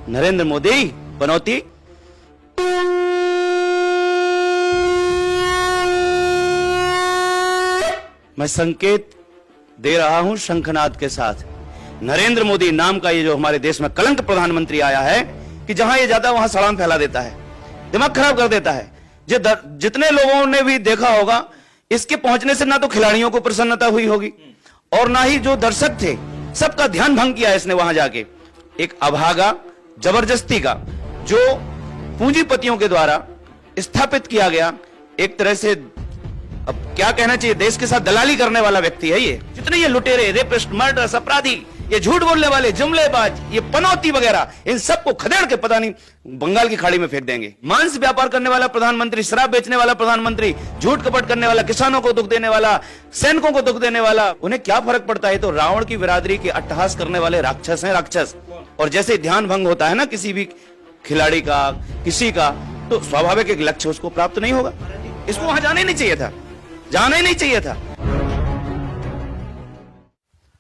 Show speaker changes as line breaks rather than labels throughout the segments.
नरेंद्र मोदी पनौती। मैं संकेत दे रहा हूं शंखनाद के साथ। नरेंद्र मोदी नाम का ये जो हमारे देश में कलंक प्रधानमंत्री आया है कि जहां ये जाता है वहां सड़ाम फैला देता है, दिमाग खराब कर देता है। जितने लोगों ने भी देखा होगा, इसके पहुंचने से ना तो खिलाड़ियों को प्रसन्नता हुई होगी और ना ही जो दर्शक थे सबका ध्यान भंग किया इसने वहां जाके। एक अभागा जबरदस्ती का जो पूंजीपतियों के द्वारा स्थापित किया गया, एक तरह से अब क्या कहना चाहिए, देश के साथ दलाली करने वाला व्यक्ति है ये। जितने ये लुटेरे, रेपिस्ट, मर्डरर्स, अपराधी, ये झूठ बोलने वाले, जुमलेबाज, ये पनौती वगैरह, इन सबको खदेड़ के पता नहीं बंगाल की खाड़ी में फेंक देंगे। मांस व्यापार करने वाला प्रधानमंत्री, शराब बेचने वाला प्रधानमंत्री, झूठ कपट करने वाला, किसानों को दुख देने वाला, सैनिकों को दुख देने वाला, उन्हें क्या फर्क पड़ता है? तो रावण की बिरादरी के अट्टहास करने वाले राक्षस हैं, राक्षस। और जैसे ध्यान भंग होता है ना किसी भी खिलाड़ी का, किसी का, तो स्वाभाविक एक लक्ष्य उसको प्राप्त नहीं होगा। इसको वहां जाना ही नहीं चाहिए था, जाना ही नहीं चाहिए था।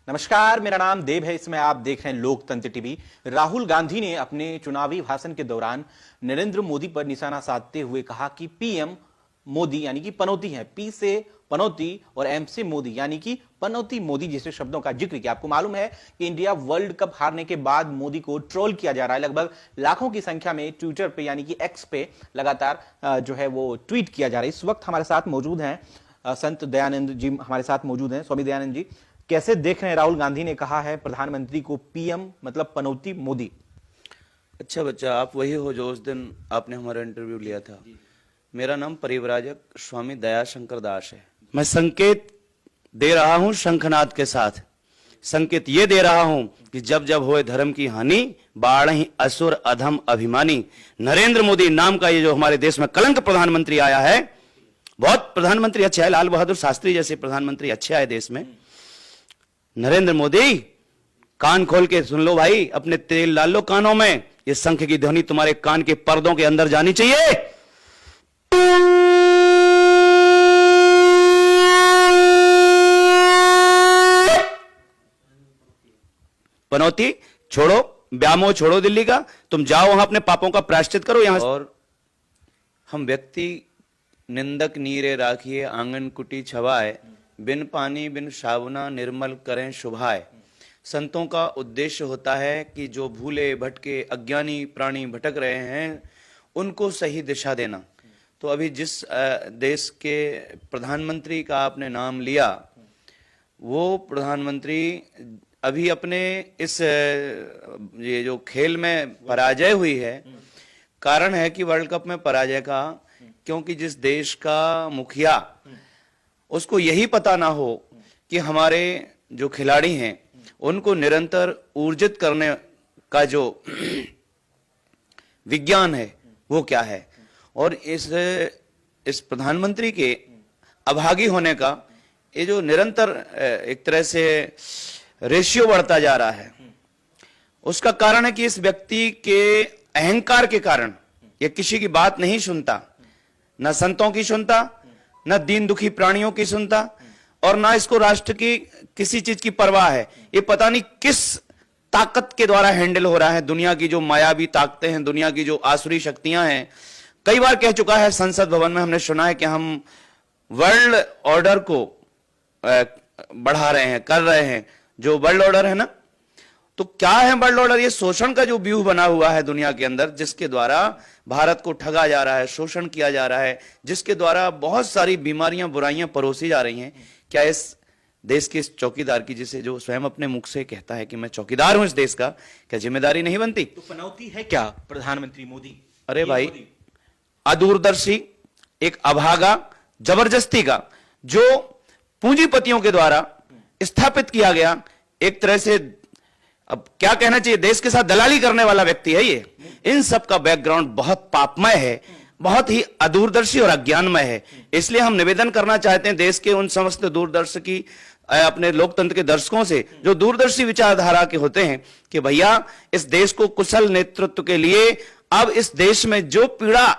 नमस्कार, मेरा नाम देव है। इसमें आप देख रहे हैं लोकतंत्र टीवी। राहुल गांधी ने अपने चुनावी भाषण के दौरान नरेंद्र मोदी पर निशाना साधते हुए कहा कि पीएम मोदी यानी कि पनौती है। पी से पनौती और एम से मोदी यानी कि पनौती मोदी जैसे शब्दों का जिक्र किया। आपको मालूम है कि इंडिया वर्ल्ड कप हारने के बाद मोदी को ट्रोल किया जा रहा है। लगभग लाखों की संख्या में ट्विटर पे यानी कि एक्स पे लगातार जो है वो ट्वीट किया जा रहा है। इस वक्त हमारे साथ मौजूद हैं संत दयानंद जी, हमारे साथ मौजूद हैं। स्वामी दयानंद जी, कैसे देख रहे हैं? राहुल गांधी ने कहा है प्रधानमंत्री को पीएम मतलब पनौती मोदी।
अच्छा बच्चा, आप वही हो जो उस दिन आपने हमारा इंटरव्यू लिया था। मेरा नाम परिव्राजक स्वामी दयाशंकर दास है। मैं संकेत दे रहा हूं शंखनाद के साथ। संकेत ये दे रहा हूं कि जब जब होए धर्म की हानि, बाढ़हि असुर अधम अभिमानी। नरेंद्र मोदी नाम का ये जो हमारे देश में कलंक प्रधानमंत्री आया है, बहुत प्रधानमंत्री अच्छे आए, लाल बहादुर शास्त्री जैसे प्रधानमंत्री अच्छे आए देश में। नरेंद्र मोदी, कान खोल के सुन लो भाई, अपने तेल डाल लो कानों में। ये शंख की ध्वनि तुम्हारे कान के पर्दों के अंदर जानी चाहिए। पनौती छोड़ो, ब्यामो छोड़ो दिल्ली का, तुम जाओ वहां अपने पापों का प्रायश्चित करो यहां। और हम व्यक्ति निंदक नीरे राखिए, आंगन कुटी छवाए, बिन पानी बिन साबुना निर्मल करें शुभाए। संतों का उद्देश्य होता है कि जो भूले भटके अज्ञानी प्राणी भटक रहे हैं उनको सही दिशा देना। तो अभी जिस देश के प्रधानमंत्री का आपने नाम लिया, वो प्रधानमंत्री अभी अपने इस ये जो खेल में पराजय हुई है, कारण है कि वर्ल्ड कप में पराजय का, क्योंकि जिस देश का मुखिया, उसको यही पता ना हो कि हमारे जो खिलाड़ी हैं उनको निरंतर ऊर्जित करने का जो विज्ञान है वो क्या है। और इस प्रधानमंत्री के अभागी होने का ये जो निरंतर एक तरह से रेशियो बढ़ता जा रहा है, उसका कारण है कि इस व्यक्ति के अहंकार के कारण ये किसी की बात नहीं सुनता, न संतों की सुनता, न दीन दुखी प्राणियों की सुनता, और ना इसको राष्ट्र की किसी चीज की परवाह है। ये पता नहीं किस ताकत के द्वारा हैंडल हो रहा है। दुनिया की जो मायावी ताकतें हैं, दुनिया की जो आसुरी शक्तियां हैं। कई बार कह चुका है संसद भवन में, हमने सुना है कि हम वर्ल्ड ऑर्डर को बढ़ा रहे हैं, कर रहे हैं। जो वर्ल्ड ऑर्डर है ना, तो क्या है वर्ल्ड ऑर्डर? ये शोषण का जो व्यूह बना हुआ है दुनिया के अंदर, जिसके द्वारा भारत को ठगा जा रहा है, शोषण किया जा रहा है, जिसके द्वारा बहुत सारी बीमारियां, बुराइयां परोसी जा रही हैं। क्या इस देश के इस चौकीदार की, जिसे जो स्वयं अपने मुख से कहता है कि मैं चौकीदार हूं इस देश का, क्या जिम्मेदारी नहीं बनती?
तो पनौती है क्या प्रधानमंत्री मोदी?
अरे भाई, अदूरदर्शी, एक अभागा जबरदस्ती का जो पूंजीपतियों के द्वारा स्थापित किया गया, एक तरह से अब क्या कहना चाहिए, देश के साथ दलाली करने वाला व्यक्ति है ये। इन सब का बैकग्राउंड बहुत पापमय है, बहुत ही अदूरदर्शी और अज्ञानमय है। इसलिए हम निवेदन करना चाहते हैं देश के उन समस्त दूरदर्शी अपने लोकतंत्र के दर्शकों से, जो दूरदर्शी विचारधारा के होते हैं, कि भैया इस देश को कुशल नेतृत्व के लिए अब इस देश में जो पीड़ा,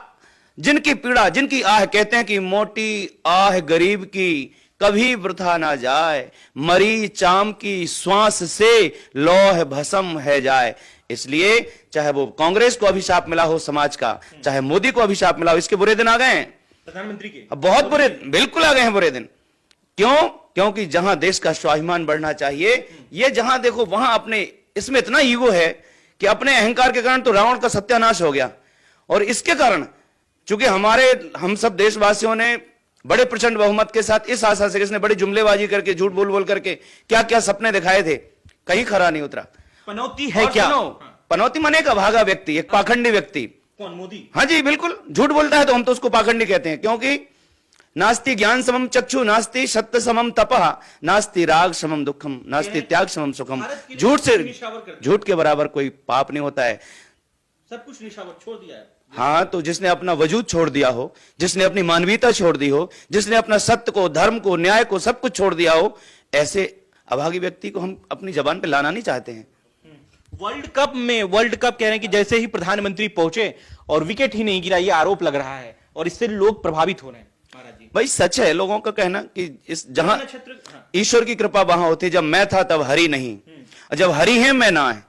जिनकी आह, कहते हैं कि मोटी आह गरीब की कभी वृथा ना जाए, मरी चाम की श्वास से लौह भस्म है जाए। इसलिए चाहे वो कांग्रेस को अभिशाप मिला हो समाज का, चाहे मोदी को अभिशाप मिला हो, इसके बुरे दिन आ गए हैं
प्रधानमंत्री के।
अब, बहुत बुरे, बिल्कुल आ गए हैं बुरे दिन। क्यों? क्योंकि जहां देश का स्वाभिमान बढ़ना चाहिए, ये जहां देखो वहां अपने इसमें इतना ईगो है कि अपने अहंकार के कारण तो रावण का सत्यानाश हो गया। और इसके कारण चूंकि हम सब देशवासियों ने बड़े प्रचंड बहुमत के साथ इस आशा से, इसने बड़ी जुमलेबाजी करके, झूठ बोल बोल करके क्या क्या सपने दिखाए थे, कहीं खरा नहीं उतरा।
पनौती है क्या?
पनौती माने एक अभागा व्यक्ति, एक पाखंडी व्यक्ति।
कौन? मोदी?
हाँ जी बिल्कुल, झूठ बोलता है तो हम तो उसको पाखंडी कहते हैं, क्योंकि नास्ति ज्ञान समम चक्षु, नास्ति सत्य समम तपः, नास्ति राग समम दुखम, नास्ति त्याग समम सुखम। झूठ के बराबर कोई पाप नहीं होता है।
सब कुछ निशावर छोड़ दिया है।
हाँ, तो जिसने अपना वजूद छोड़ दिया हो, जिसने अपनी मानवीयता छोड़ दी हो, जिसने अपना सत्य को, धर्म को, न्याय को, सब कुछ छोड़ दिया हो, ऐसे अभागी व्यक्ति को हम अपनी जबान पे लाना नहीं चाहते हैं।
वर्ल्ड कप कह रहे हैं कि जैसे ही प्रधानमंत्री पहुंचे और विकेट ही नहीं गिरा, ये आरोप लग रहा है और इससे लोग प्रभावित हो रहे हैं। महाराज जी,
भाई सच है लोगों का कहना कि इस जहां ईश्वर की कृपा वहां होती, जब मैं था तब हरि नहीं, और जब हरि है मैं ना है।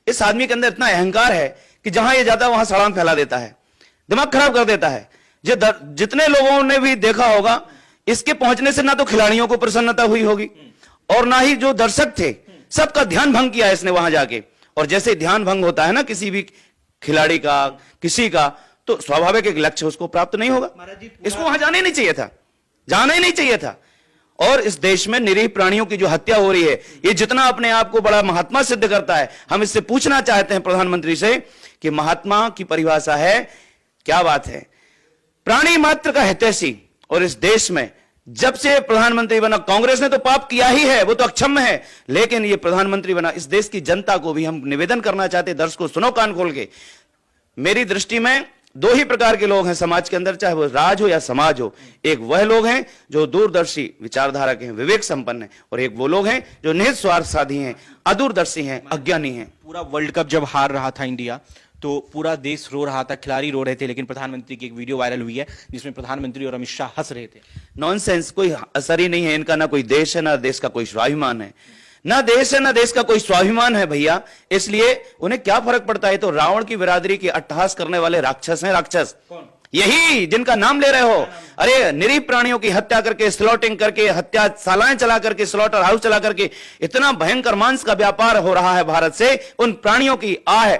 इस आदमी के अंदर इतना अहंकार है कि जहां ये जाता है वहां सड़ान फैला देता है, दिमाग खराब कर देता है। जितने लोगों ने भी देखा होगा, इसके पहुंचने से ना तो खिलाड़ियों को प्रसन्नता हुई होगी और ना ही जो दर्शक थे सबका ध्यान भंग किया इसने वहां जाके। और जैसे ध्यान भंग होता है ना किसी भी खिलाड़ी का, किसी का, तो स्वाभाविक एक लक्ष्य उसको प्राप्त नहीं होगा। इसको वहां जाना ही नहीं चाहिए था, जाना ही नहीं चाहिए था। और इस देश में निरीह प्राणियों की जो हत्या हो रही है, ये जितना अपने आप को बड़ा महात्मा सिद्ध करता है, हम इससे पूछना चाहते हैं प्रधानमंत्री से कि महात्मा की परिभाषा है, क्या बात है? प्राणी मात्र का हितैषी। और इस देश में जब से प्रधानमंत्री बना, कांग्रेस ने तो पाप किया ही है, वो तो अक्षम्य है, लेकिन ये प्रधानमंत्री बना, इस देश की जनता को भी हम निवेदन करना चाहते हैं, दर्शकों सुनो कान खोल के। मेरी दृष्टि में दो ही प्रकार के लोग हैं समाज के अंदर, चाहे वो राज हो या समाज हो। एक वह लोग हैं जो दूरदर्शी विचारधारा के हैं, विवेक संपन्न हैं, और एक वो लोग हैं जो निहित स्वार्थसाधी हैं, अदूरदर्शी हैं, अज्ञानी हैं।
पूरा वर्ल्ड कप जब हार रहा था इंडिया, तो पूरा देश रो रहा था, खिलाड़ी रो रहे थे, लेकिन प्रधानमंत्री की एक वीडियो वायरल हुई है जिसमें प्रधानमंत्री और अमित शाह हंस रहे थे।
नॉनसेंस, कोई असर ही नहीं है इनका, ना कोई देश है, ना देश का कोई स्वाभिमान है, ना देश है ना देश का कोई स्वाभिमान है भैया। इसलिए उन्हें क्या फर्क पड़ता है? तो रावण की बिरादरी की अट्टहास करने वाले राक्षस हैं, राक्षस। यही जिनका नाम ले रहे हो। अरे निरीह प्राणियों की हत्या करके, स्लॉटिंग करके, हत्याशालाएं चला करके, स्लॉटर हाउस चला करके इतना भयंकर मांस का व्यापार हो रहा है भारत से। उन प्राणियों की आह,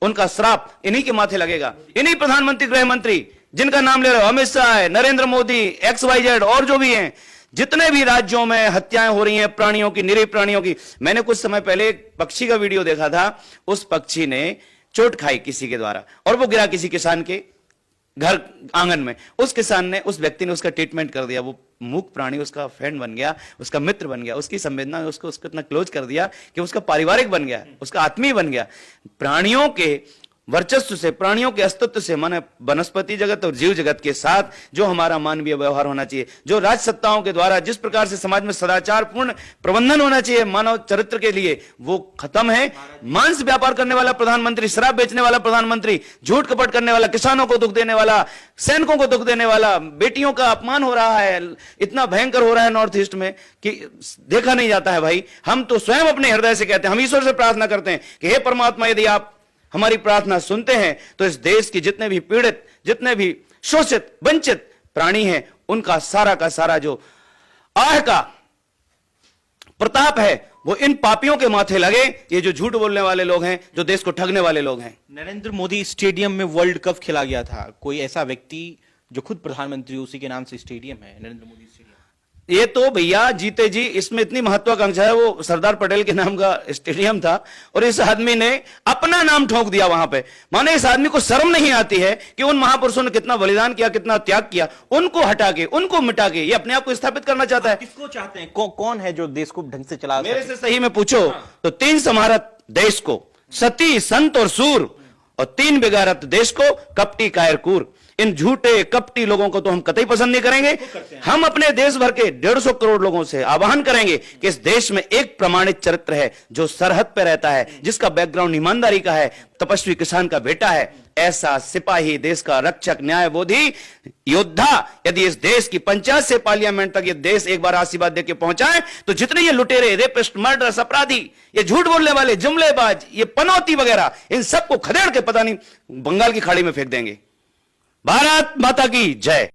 उनका श्राप इन्हीं के माथे लगेगा। इन्हीं प्रधानमंत्री, गृह मंत्री जिनका नाम ले रहे हो, अमित शाह है, नरेंद्र मोदी, XYZ और जो भी हैं, जितने भी राज्यों में हत्याएं हो रही हैं प्राणियों की, निरीह प्राणियों की। मैंने कुछ समय पहले एक पक्षी का वीडियो देखा था, उस पक्षी ने चोट खाई किसी के द्वारा और वो गिरा किसी किसान के घर आंगन में। उस किसान ने, उस व्यक्ति ने उसका ट्रीटमेंट कर दिया। वो मूक प्राणी उसका फ्रेंड बन गया, उसका मित्र बन गया, उसकी संवेदना ने उसको इतना क्लोज कर दिया कि उसका पारिवारिक बन गया, उसका आत्मीय बन गया। प्राणियों के वर्चस्व से, प्राणियों के अस्तित्व से, माने वनस्पति जगत और जीव जगत के साथ जो हमारा मानवीय व्यवहार होना चाहिए, जो राज सत्ताओं के द्वारा जिस प्रकार से समाज में सदाचार पूर्ण प्रबंधन होना चाहिए मानव चरित्र के लिए, वो खत्म है। मांस व्यापार करने वाला प्रधानमंत्री, शराब बेचने वाला प्रधानमंत्री, झूठ कपट करने वाला, किसानों को दुख देने वाला, सैनिकों को दुख देने वाला, बेटियों का अपमान हो रहा है, इतना भयंकर हो रहा है नॉर्थ ईस्ट में कि देखा नहीं जाता है भाई। हम तो स्वयं अपने हृदय से कहते हैं, हम ईश्वर से प्रार्थना करते हैं कि हे परमात्मा, यदि आप हमारी प्रार्थना सुनते हैं तो इस देश की जितने भी पीड़ित, जितने भी शोषित, वंचित प्राणी हैं, उनका सारा का सारा जो आह का प्रताप है वो इन पापियों के माथे लगे। ये जो झूठ बोलने वाले लोग हैं, जो देश को ठगने वाले लोग हैं।
नरेंद्र मोदी स्टेडियम में वर्ल्ड कप खेला गया था। कोई ऐसा व्यक्ति जो खुद प्रधानमंत्री, उसी के नाम से स्टेडियम है, नरेंद्र मोदी स्टेडियम।
ये तो भैया जीते जी, इसमें इतनी महत्वाकांक्षा है। वो सरदार पटेल के नाम का स्टेडियम था और इस आदमी ने अपना नाम ठोक दिया वहां पे। माने इस आदमी को शर्म नहीं आती है कि उन महापुरुषों ने कितना बलिदान किया, कितना त्याग किया, उनको हटा के, उनको मिटा के ये अपने आप को स्थापित करना चाहता है।
किसको चाहते हैं? कौन है जो देश को ढंग से चला?
मेरे से सही में पूछो तो 3 समारत देश को, सती संत और सूर, और 3 बिगारत देश को, कपटी कायर कूर। इन झूठे कपटी लोगों को तो हम कतई पसंद नहीं करेंगे। हम अपने देश भर के 150 करोड़ लोगों से आह्वान करेंगे कि इस देश में एक प्रमाणित चरित्र है जो सरहद पर रहता है, जिसका बैकग्राउंड ईमानदारी का है, तपस्वी किसान का बेटा है। ऐसा सिपाही, देश का रक्षक, न्यायवादी, योद्धा यदि इस देश की पंचायत से पार्लियामेंट तक ये देश एक बार आशीर्वाद देके पहुंचाए तो जितने ये लुटेरे, रेपिस्ट, मर्डरर्स, अपराधी, ये झूठ बोलने वाले, जुमलेबाज, ये पनौती वगैरह, इन सबको खदेड़ के पता नहीं बंगाल की खाड़ी में फेंक देंगे। भारत माता की जय।